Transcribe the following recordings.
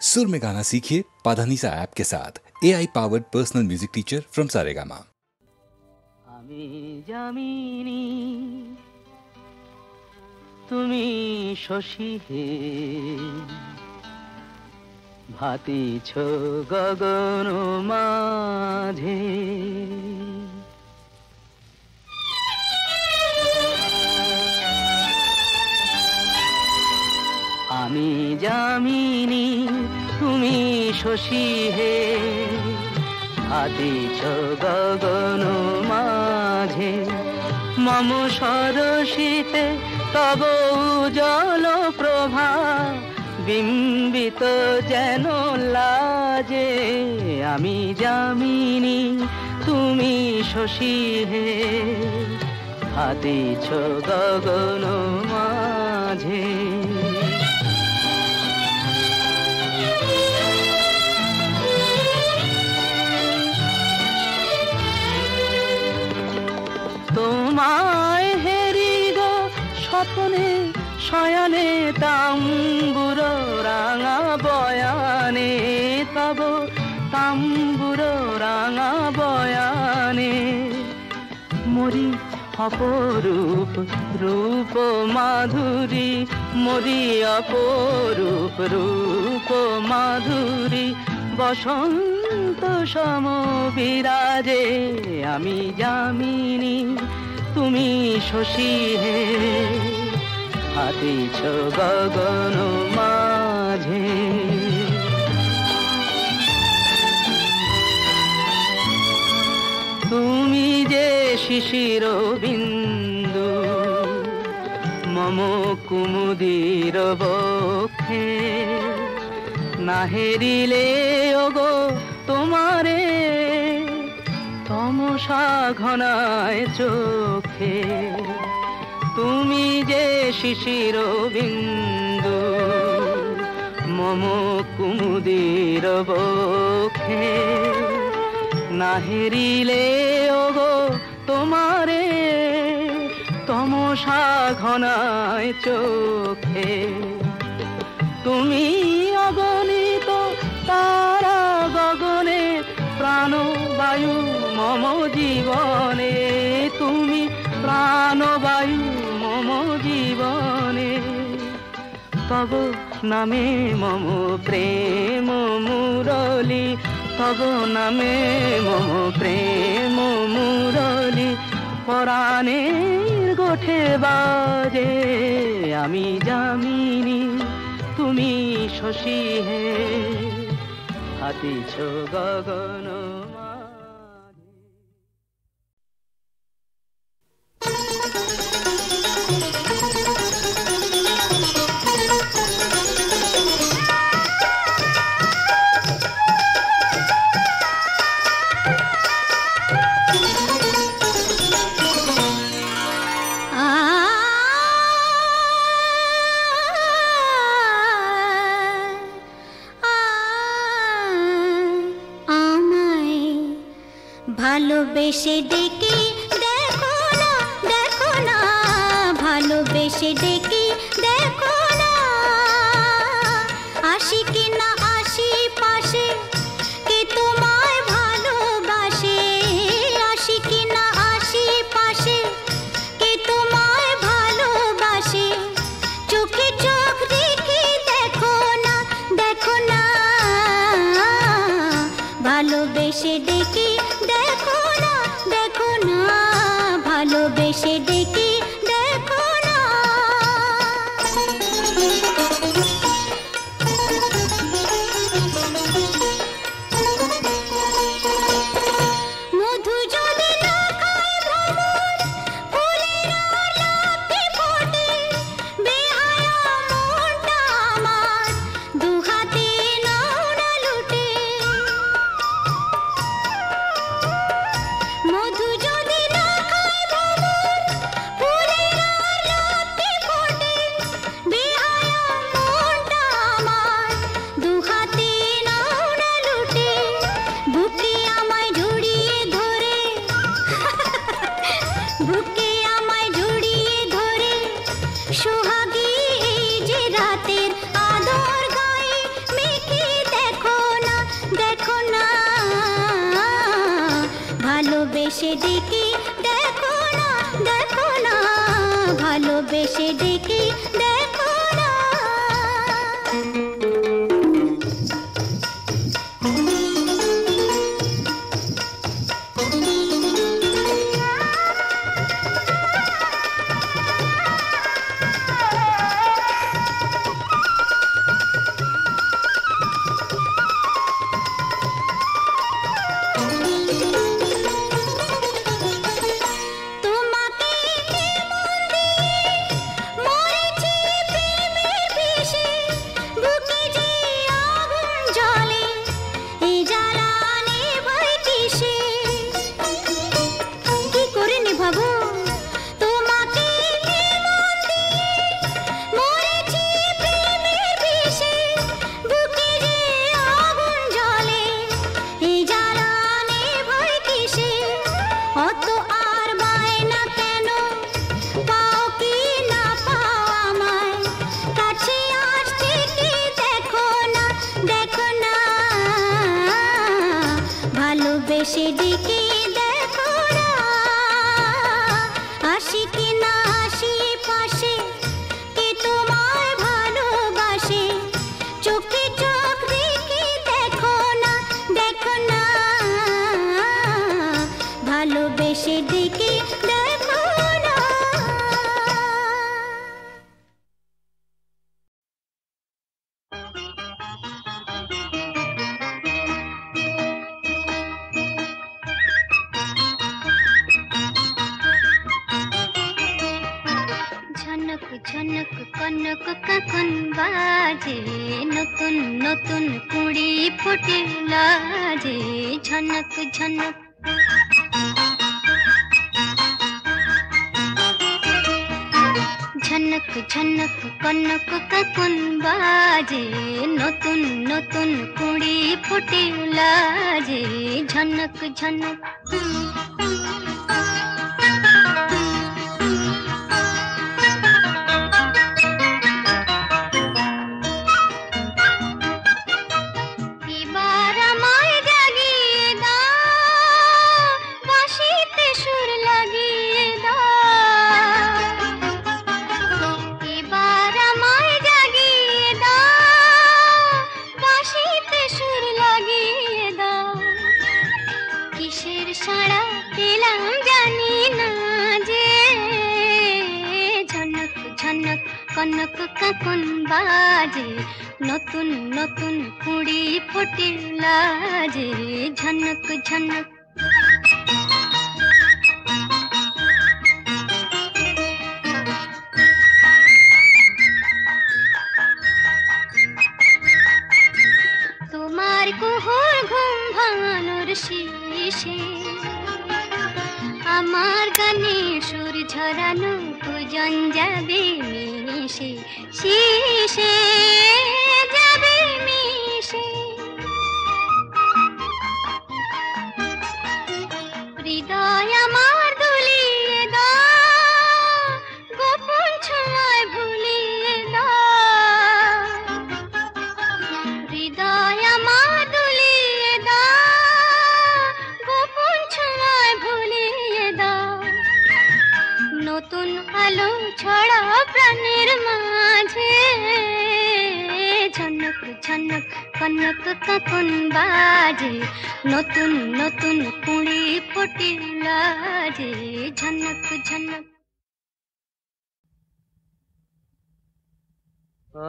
सुर में गाना सीखिए पाधानीसा ऐप के साथ। AI powered personal music teacher from Saregama. আমি জামিনী তুমি শশী হে, ভাতিছ গগন মাঝে। আমি জামিনী তুমি শশী হে, ভাতিছ গগন মাঝে। মম সরসিতে তব উজ্জ্বল প্রভা, বিম্বিত যেন লাজে। আমি জামিনী তুমি শশী হে, ভাতিছ গগন মাঝে। তোমায় হেরিব স্বপ্নে শয়নে, তাম্বুর রাঙা বয়ানে, তব তাম্বুর রাঙা বয়ানে। মরি অপরূপ রূপ মাধুরী, মরি অপরূপ রূপ মাধুরী। বসন্ত সম বিরাজে। আমি জামিনী তুমি শশী হে, ভাতিছ গগন মাঝে। তুমি যে শিশির বিন্দু মম কুমুদির বক্ষে, না হেরিলে ওগো তোমারে তমসা ঘনায় চোখে। তুমি যে শিশির বিন্দু মম কুমুদির বক্ষে, না হেরিলে ওগো তোমারে তমসা ঘনায় চোখে। তুমি অগণিত তারা গগনে, প্রাণবায়ু মম জীবনে। তুমি প্রাণবায়ু মম জীবনে। তব নামে মম প্রেম মুরলী, তব নামে মম প্রেম মুরলী। পরাণের গোঠে বাজে। আমি জামিনী তুমি শশী হে, ভাতিছ গগন মাঝে। ভালোবেসে ডেকে দেখো না, দেখো না, ভালোবেসে ডেকে দেখো না। আসি কি না আসি পাশে, কে তোমায় ভালোবাসে। আসি কি না আসি পাশে, কে তোমায় ভালোবাসে। চোখে চোখ রেখে দেখো না, দেখো না, ভালোবেসে ডেকে দেখো না, দেখো না, ভালোবেসে ডেকে দেখো না। মধু যদি না খায় ভ্রমর, ফুলের আলাপে ফোটে। বেহায়া মনটা আমার, দু হাতে নাও না লুটে। ভালোবেসে ডেকে দেখো না, দেখো না, ভালোবেসে ডেকে দেখো না। ভালোবেসে ডেকে দেখো না, আসি কি না আসি পাশে, কে তোমায় ভালোবাসে, চোখে চোখ রেখে দেখো না, দেখো না, ভালোবেসে ডেকে দেখো না। ঝনক কনক কখন বাজে, নতুন নতুন কুড়ি ফুটে লাজে, ঝনক ঝনক ঝনক ঝনক কনক কখন বাজে, নতুন নতুন কুড়ি ফুটে লাজে, ঝনক ঝনক কনক কখন বাজে, নতুন নতুন কুড়ি ফুটে লাজে, ঝনক ঝনক তোমার কুহুর ঘুম ভাঙানোর শেষে, আমার গানে সুর ঝরানো পূজন যাবে মিশে, শিশে যাবে মিশে, হৃদয় আমার দুলিয়ে দাও, গোপন ছোঁয়ায় ভুলিয়ে দাও, হৃদয় আমার দুলিয়ে দাও, গোপন ছোঁয়ায় ভুলিয়ে দাও, নতুন আলো ছড়া প্রাণের মাঝে, ঝনক ঝনক কনক কখন বাজে, নতুন নতুন কুড়ি ফুটে লাজে, ঝনক ঝনক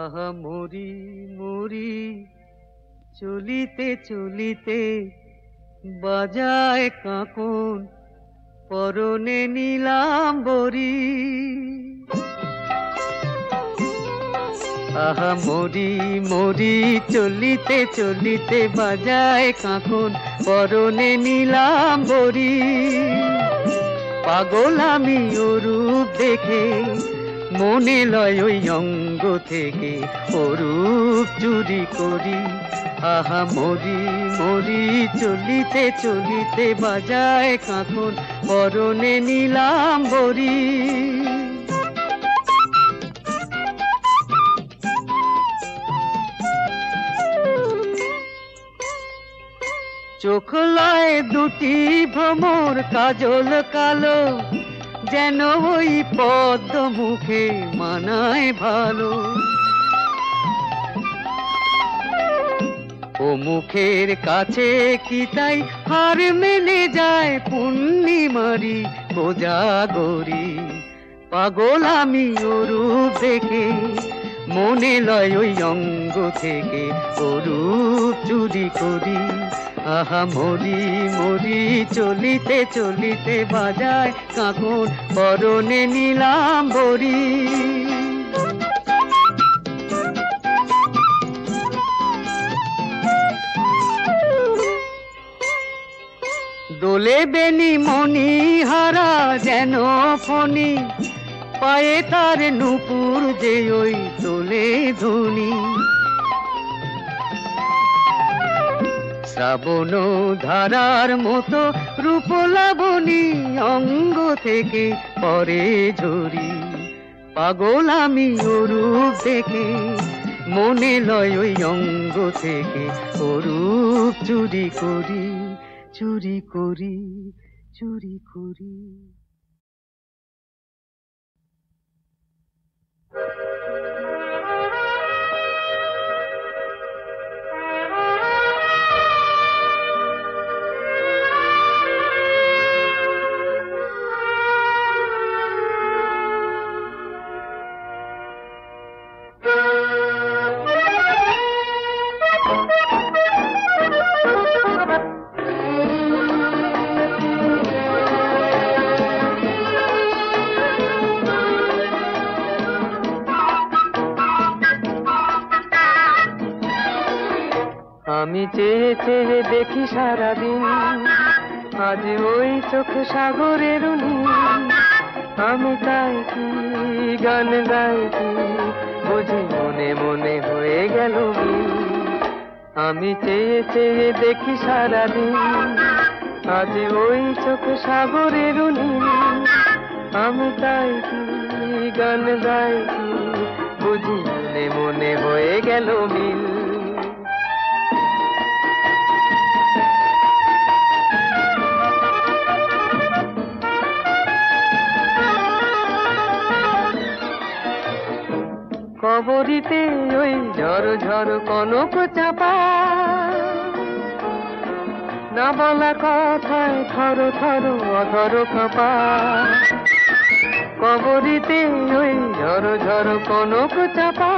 আহা মরি মরি চলিতে চলিতে, বাজায় কাঁকন পরনে নীলাম্বরী, আহা মরি মরি চলিতে চলিতে, বাজায় কাঁকন পরনে নীলাম্বরী, পাগল আমি ওরূপ দেখে, মনে লয় ওই অঙ্গ থেকে ওরূপ চুরি করি, আহা মরি মরি চলিতে চলিতে, বাজায় কাঁকন পরনে নীলাম্বরী। চোখ লয় দুটি ভ্রমর কাজল কালো, যেন ওই পদ্ম মুখে মানায় ভালো। ও মুখের কাছে কি তাই হার মেনে যায় পূর্ণিমারি কোজাগরি। পাগল আমি ও রূপ দেখে, মনে লয় ওই অঙ্গ থেকে ও রূপ চুরি করি। আহা মরি মরি চলিতে চলিতে বাজায় কাঁকন পরনে নিলাম বরি। দোলে বেনি মনি হারা যেন ফণি, পায়ে তার নুপুর যে ওই তোলে ধনি। শ্রাবণ ধারার মতো রূপ লাবণী অঙ্গ থেকে পরে ঝরি। পাগল আমি ও রূপ দেখে, মনে লয় ওই অঙ্গ থেকে ও রূপ চুরি করি, চুরি করি, চুরি করি। আমি চেয়ে চেয়ে দেখি সারাদিন, আজ ওই চোখ সাগরের নীল। আমি তাই কি গান গাইছি, বুঝি মনে মনে হয়ে গেল মিল। আমি চেয়ে চেয়ে দেখি সারাদিন, আজ ওই চোখ সাগরের নীল। আমি তাই কি গান গাইছি, বুঝি মনে মনে হয়ে গেল মিল। কবরিতে ওই ঝড় ঝড় কনক চাপা, না বলা কথায় থর থর অধর কাঁপা। কবরিতে ওই ঝড় ঝড় কনক চাপা,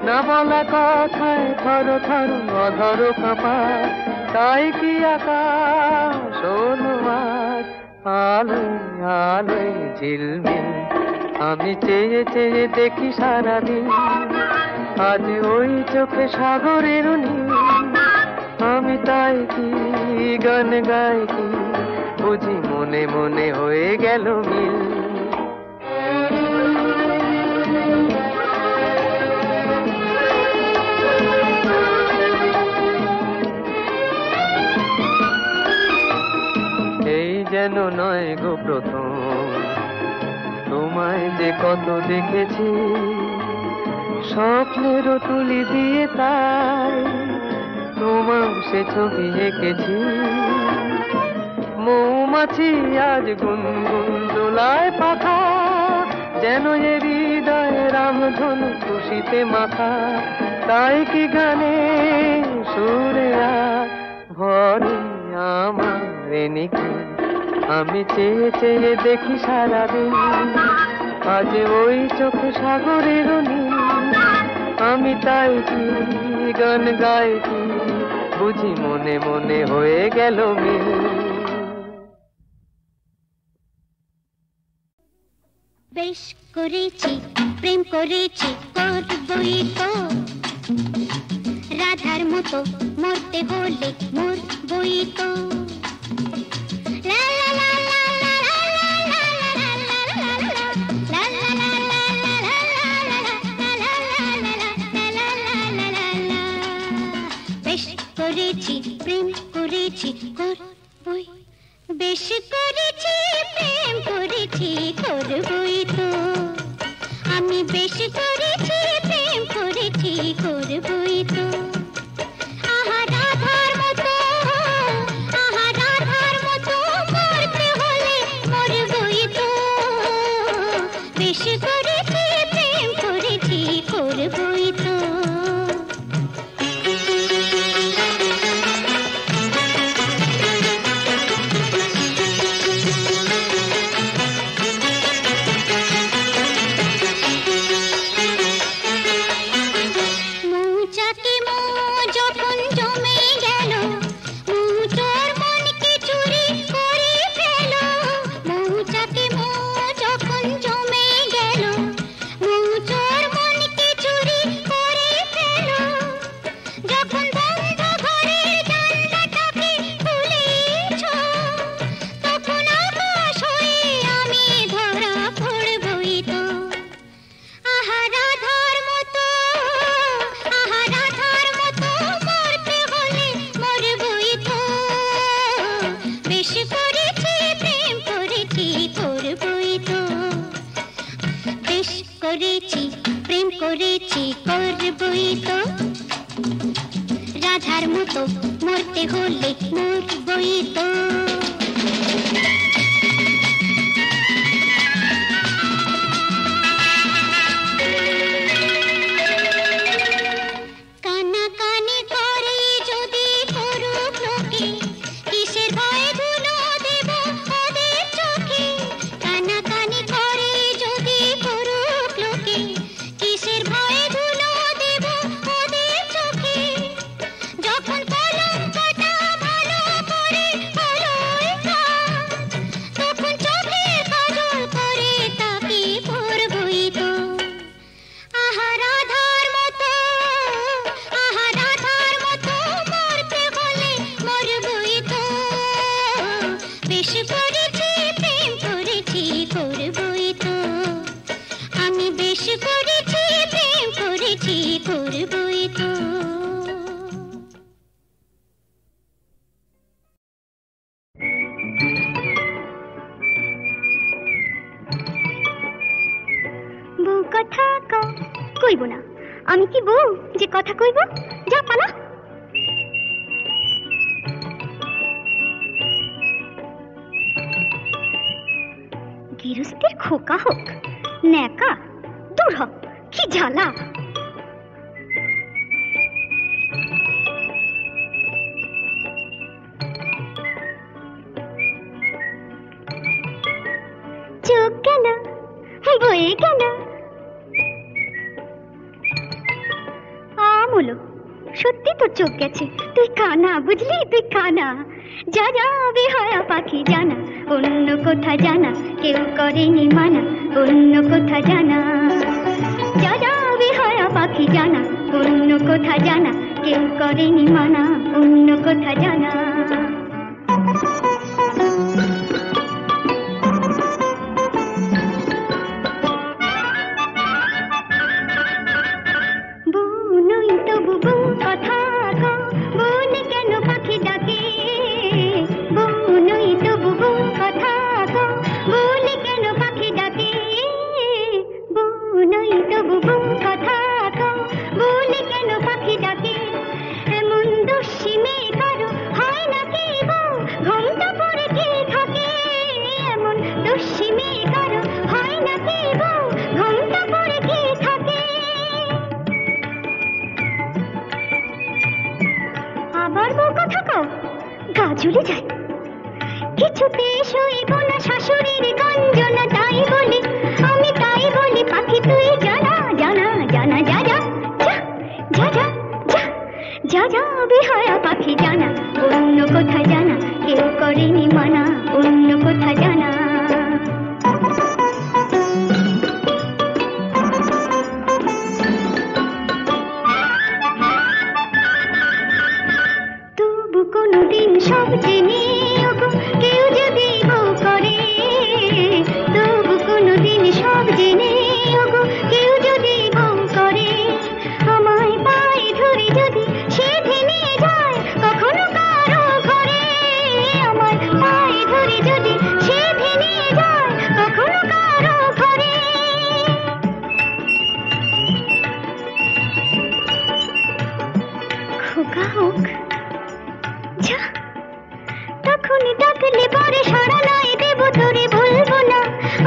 না বলা কথায় থর থর অধর কাঁপা। তাই কি আকাশ হলো আজ আলোয় আলোয় ঝিলমিল। আমি চেয়ে চেয়ে দেখি সারাদিন, আজ ওই চোখে সাগরের নীল। আমি তাই কি গান গাইছি, বুঝি মনে মনে হয়ে গেল মিল। এই যেন নয় গো প্রথম, তোমায় যে কত দেখেছি স্বপ্নেরও তুলি দিয়ে, তাই তোমার সে ছবি এঁকেছি। মৌমাছি আজ গুনগুন দোলায় পাখা, যেন এ হৃদয়ে রামধনু খুশিতে মাথা। তাই কি গানে সুরে ভরে আমার নিখি। আমি চেয়ে চেয়ে দেখি সারাদিন, আজ ওই চোখ সাগরের নীল। আমি তাই কি গান গাইছি, বুঝি মনে মনে হয়ে গেল মিল। বেশ করেছি প্রেম করেছি করবই তো, রাধার মতো মরতে হলে মরবই তো। বেশ করেছি প্রেম করেছি করবই, বেশ করেছি প্রেম করেছি করবই তো। আমি বেশ করেছি প্রেম করেছি করবই তো। আহা রাধার মতো গাধার মতো মরতে হলে মরবই তো। কানাকানি করে যদি করুক লোকে, কিসের ভয়ে ধুলো দেব ওদের চোখে। কানাকানি করে যদি করুক লোকে, কিসের ভয়ে ধুলো দেব ওদের চোখে। যখন কলঙ্কটা ভালো করে হলোই কাজ, তখন চোখে কাজল করে তাকে পরবই তো। আহা রাধার মতো, আহা রাধার মতো মরতে হলে মরবই তো। বেশ করেছি প্রেম করেছি করবই তো, আমি বেশ করেছি প্রেম করেছি করবই তো। বউ কথা কইব না, আমি কি বউ যে কথা কইব? যা পালা। গৃহস্থের খোকা হোক ন্যাকা, দূর হ, কি জ্বালা। চোখ গেল বয়ে গেল আমলো, সত্যি তোর চোখ গেছে, তুই কানা, বুঝলি তুই কানা। যা যা বেহায়া পাখি জানা, অন্য কোথা জানা কেউ করেনি মানা, অন্য কোথা জানা। যা যা বেহায়া পাখি জানা, অন্য কোথা জানা কেউ করেনি মানা, অন্য কোথা জানা। চলে যায় কিছুতে সইব না শাশুড়ির গঞ্জনা, তাই বলি আমি, তাই বলি পাখি তুই জানা জানা জানা। যা যা যা যা যা যা যা বেহায়া পাখি জানা, অন্য কোথা জানা কেউ করেনি মানা, অন্য কোথা জানা। তবু কোনদিন সব জেনে কেউ যদি বউ করে, তবু কোনদিন সব জেনে কেউ যদি বউ করে, আমায় পায়ে ধরে যদি সে ভেঙে যায় কখনো কারো ঘরে, আমায় পায়ে ধরে যদি সে ভেঙে যায় কখনো কারো ঘরে। খোকা হোক যা, তখন ডাকলে পরে সাড়া নাই দেব তোরে, বলবো না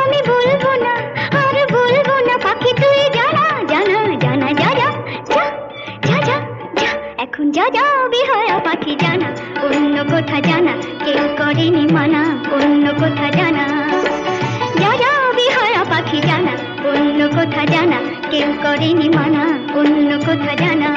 আমি, বলবো না আর বলবো না পাখি তুই জানা জানা জানা। যা যা যা যা যা যা এখন যা যা বেহায়া পাখি জানা, অন্য কোথা জানা কেউ করেনি মানা, অন্য কোথা জানা। যা যা বেহায়া পাখি জানা, অন্য কোথা জানা কেউ করেনি মানা, অন্য কোথা জানা।